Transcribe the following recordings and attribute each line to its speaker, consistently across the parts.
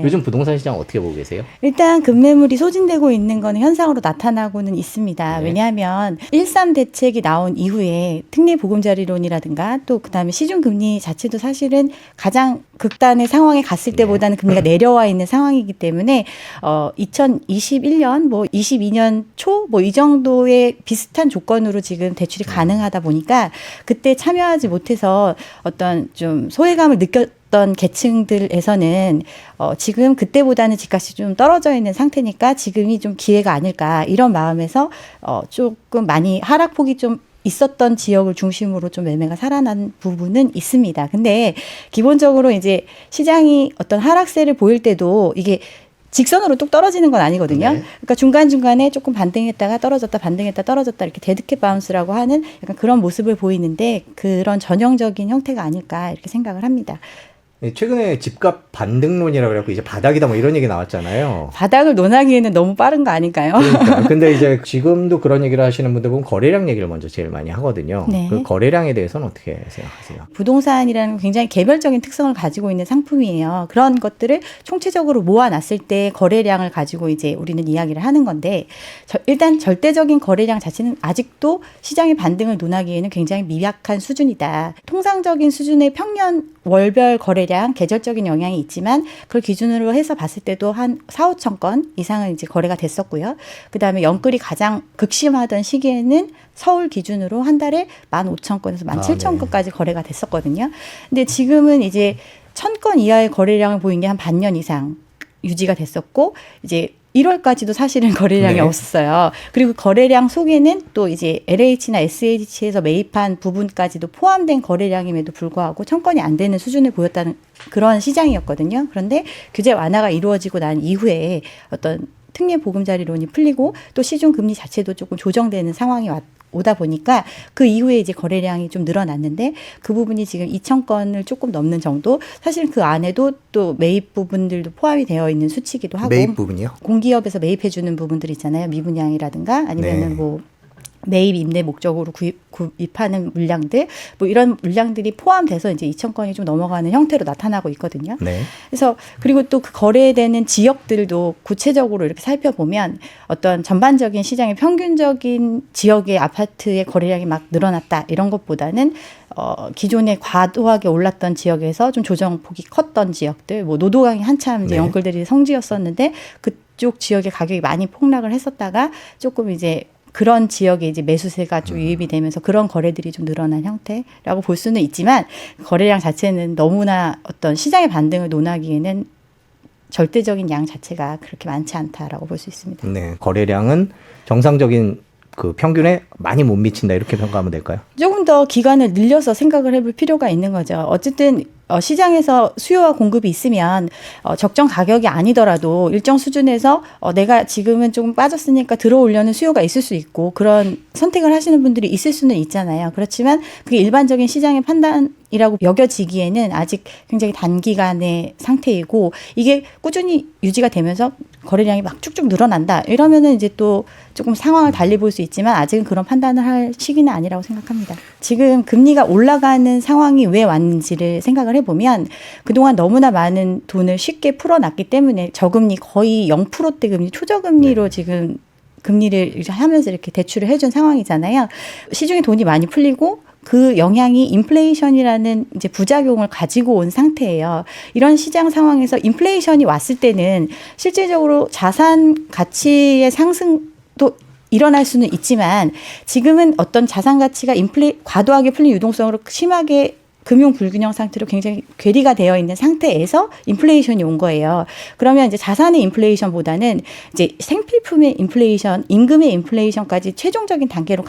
Speaker 1: 요즘 부동산 시장 어떻게 보고 계세요?
Speaker 2: 일단 급매물이 소진되고 있는 건 현상으로 나타나고는 있습니다.
Speaker 1: 네.
Speaker 2: 왜냐하면 1.3 대책이 나온 이후에 특례 보금자리론이라든가 또 그다음에 시중금리 자체도 사실은 가장 극단의 상황에 갔을 때보다는 금리가 내려와 있는 상황이기 때문에 2021년 뭐 22년 초 뭐 이 정도의 비슷한 조건으로 지금 대출이 가능하다 보니까 그때 참여하지 못해서 어떤 좀 소외감을 느꼈던 계층들에서는 지금 그때보다는 집값이 좀 떨어져 있는 상태니까 지금이 좀 기회가 아닐까 이런 마음에서 조금 많이 하락폭이 좀 있었던 지역을 중심으로 좀 매매가 살아난 부분은 있습니다. 근데 기본적으로 이제 시장이 어떤 하락세를 보일 때도 이게 직선으로 뚝 떨어지는 건 아니거든요.
Speaker 1: 네.
Speaker 2: 그러니까 중간중간에 조금 반등했다가 떨어졌다 반등했다 떨어졌다 이렇게 데드캣 바운스라고 하는 약간 그런 모습을 보이는데 그런 전형적인 형태가 아닐까 이렇게 생각을 합니다.
Speaker 1: 최근에 집값 반등론이라고 그래갖고 이제 바닥이다 뭐 이런 얘기 나왔잖아요.
Speaker 2: 바닥을 논하기에는 너무 빠른 거 아닐까요?
Speaker 1: 그러니까. 근데 이제 지금도 그런 얘기를 하시는 분들 보면 거래량 얘기를 먼저 제일 많이 하거든요.
Speaker 2: 네.
Speaker 1: 그 거래량에 대해서는 어떻게 생각하세요?
Speaker 2: 부동산이라는 굉장히 개별적인 특성을 가지고 있는 상품이에요. 그런 것들을 총체적으로 모아놨을 때 거래량을 가지고 이제 우리는 이야기를 하는 건데 일단 절대적인 거래량 자체는 아직도 시장의 반등을 논하기에는 굉장히 미약한 수준이다. 통상적인 수준의 평년 월별 거래량, 계절적인 영향이 있지만 그걸 기준으로 해서 봤을 때도 한 4, 5천 건 이상은 이제 거래가 됐었고요. 그다음에 연끌이 가장 극심하던 시기에는 서울 기준으로 한 달에 15,000건에서 17,000건까지 거래가 됐었거든요. 근데 지금은 이제 1,000건 이하의 거래량을 보인 게 한 반년 이상 유지가 됐었고 이제 1월까지도 사실은 거래량이
Speaker 1: 네.
Speaker 2: 없었어요. 그리고 거래량 속에는 또 이제 LH나 SH에서 매입한 부분까지도 포함된 거래량임에도 불구하고 1,000건이 안 되는 수준을 보였다는 그런 시장이었거든요. 그런데 규제 완화가 이루어지고 난 이후에 어떤 특례 보금자리론이 풀리고 또 시중 금리 자체도 조금 조정되는 상황이 오다 보니까 그 이후에 이제 거래량이 좀 늘어났는데 그 부분이 지금 2,000건을 조금 넘는 정도. 사실 그 안에도 또 매입 부분들도 포함이 되어 있는 수치이기도 하고.
Speaker 1: 매입 부분이요?
Speaker 2: 공기업에서 매입해 주는 부분들 있잖아요. 미분양이라든가 아니면은
Speaker 1: 네.
Speaker 2: 뭐 매입 임대 목적으로 구입하는 물량들 뭐 이런 물량들이 포함돼서 이제 2,000건이 좀 넘어가는 형태로 나타나고 있거든요.
Speaker 1: 네.
Speaker 2: 그래서 그리고 또 그 거래되는 지역들도 구체적으로 이렇게 살펴보면 어떤 전반적인 시장의 평균적인 지역의 아파트의 거래량이 막 늘어났다 이런 것보다는 기존에 과도하게 올랐던 지역에서 좀 조정폭이 컸던 지역들, 뭐 노도강이 한참 이제
Speaker 1: 네.
Speaker 2: 연끌들이 성지였었는데 그쪽 지역의 가격이 많이 폭락을 했었다가 조금 이제 그런 지역에 이제 매수세가 좀 유입이 되면서 그런 거래들이 좀 늘어난 형태라고 볼 수는 있지만 거래량 자체는 너무나 어떤 시장의 반등을 논하기에는 절대적인 양 자체가 그렇게 많지 않다라고 볼 수 있습니다.
Speaker 1: 네. 거래량은 정상적인 그 평균에 많이 못 미친다 이렇게 평가하면 될까요?
Speaker 2: 조금 더 기간을 늘려서 생각을 해볼 필요가 있는 거죠. 어쨌든 시장에서 수요와 공급이 있으면 적정 가격이 아니더라도 일정 수준에서 내가 지금은 조금 빠졌으니까 들어오려는 수요가 있을 수 있고 그런 선택을 하시는 분들이 있을 수는 있잖아요. 그렇지만 그게 일반적인 시장의 판단이라고 여겨지기에는 아직 굉장히 단기간의 상태이고 이게 꾸준히 유지가 되면서 거래량이 막 쭉쭉 늘어난다. 이러면은 이제 또 조금 상황을 달리 볼 수 있지만 아직은 그런 판단을 할 시기는 아니라고 생각합니다. 지금 금리가 올라가는 상황이 왜 왔는지를 생각을 해보면 그동안 너무나 많은 돈을 쉽게 풀어놨기 때문에 저금리 거의 0%대 금리, 초저금리로 지금 금리를 하면서 이렇게 대출을 해준 상황이잖아요. 시중에 돈이 많이 풀리고 그 영향이 인플레이션이라는 이제 부작용을 가지고 온 상태예요. 이런 시장 상황에서 인플레이션이 왔을 때는 실질적으로 자산 가치의 상승도 일어날 수는 있지만 지금은 어떤 자산 가치가 과도하게 풀린 유동성으로 심하게 금융 불균형 상태로 굉장히 괴리가 되어 있는 상태에서 인플레이션이 온 거예요. 그러면 이제 자산의 인플레이션보다는 이제 생필품의 인플레이션, 임금의 인플레이션까지 최종적인 단계로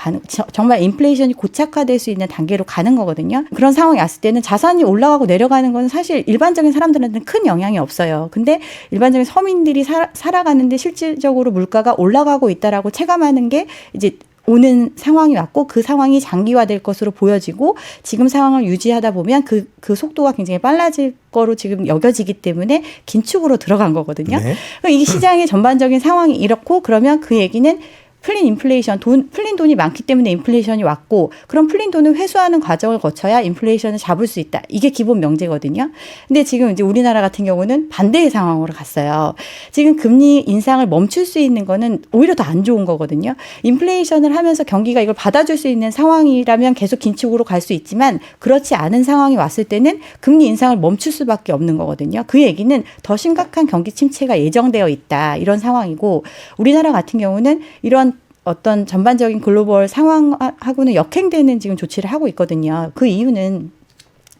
Speaker 2: 정말 인플레이션이 고착화될 수 있는 단계로 가는 거거든요. 그런 상황이 왔을 때는 자산이 올라가고 내려가는 건 사실 일반적인 사람들한테는 큰 영향이 없어요. 근데 일반적인 서민들이 살아가는데 실질적으로 물가가 올라가고 있다라고 체감하는 게 이제 오는 상황이 왔고 그 상황이 장기화될 것으로 보여지고 지금 상황을 유지하다 보면 그 속도가 굉장히 빨라질 거로 지금 여겨지기 때문에 긴축으로 들어간 거거든요.
Speaker 1: 네.
Speaker 2: 이게 시장의 전반적인 상황이 이렇고 그러면 그 얘기는 풀린 인플레이션, 풀린 돈이 많기 때문에 인플레이션이 왔고 그럼 풀린 돈을 회수하는 과정을 거쳐야 인플레이션을 잡을 수 있다. 이게 기본 명제거든요. 근데 지금 이제 우리나라 같은 경우는 반대의 상황으로 갔어요. 지금 금리 인상을 멈출 수 있는 거는 오히려 더 안 좋은 거거든요. 인플레이션을 하면서 경기가 이걸 받아줄 수 있는 상황이라면 계속 긴축으로 갈 수 있지만 그렇지 않은 상황이 왔을 때는 금리 인상을 멈출 수밖에 없는 거거든요. 그 얘기는 더 심각한 경기 침체가 예정되어 있다. 이런 상황이고 우리나라 같은 경우는 이런 어떤 전반적인 글로벌 상황하고는 역행되는 지금 조치를 하고 있거든요. 그 이유는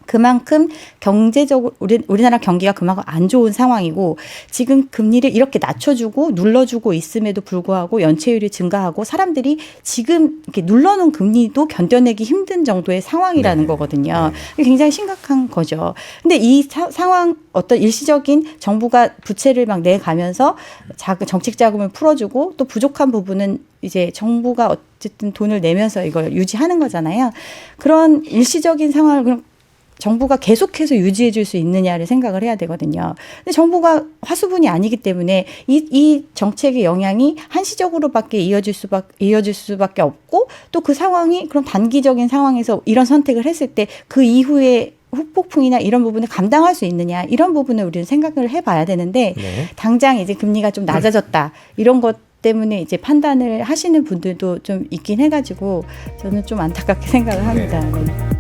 Speaker 2: 그만큼 경제적으로 우리나라 경기가 그만큼 안 좋은 상황이고 지금 금리를 이렇게 낮춰주고 눌러주고 있음에도 불구하고 연체율이 증가하고 사람들이 지금 이렇게 눌러놓은 금리도 견뎌내기 힘든 정도의 상황이라는
Speaker 1: 네.
Speaker 2: 거거든요. 굉장히 심각한 거죠. 근데 이 상황 어떤 일시적인 정부가 부채를 막 내가면서 정책 자금을 풀어주고 또 부족한 부분은 이제 정부가 어쨌든 돈을 내면서 이걸 유지하는 거잖아요. 그런 일시적인 상황을 그럼 정부가 계속해서 유지해 줄 수 있느냐를 생각을 해야 되거든요. 근데 정부가 화수분이 아니기 때문에 이 정책의 영향이 한시적으로밖에 이어질 수밖에 없고 또 그 상황이 그럼 단기적인 상황에서 이런 선택을 했을 때 그 이후에 후폭풍이나 이런 부분을 감당할 수 있느냐 이런 부분을 우리는 생각을 해봐야 되는데
Speaker 1: 네.
Speaker 2: 당장 이제 금리가 좀 낮아졌다 이런 것 때문에 이제 판단을 하시는 분들도 좀 있긴 해가지고 저는 좀 안타깝게 생각을 합니다. 네.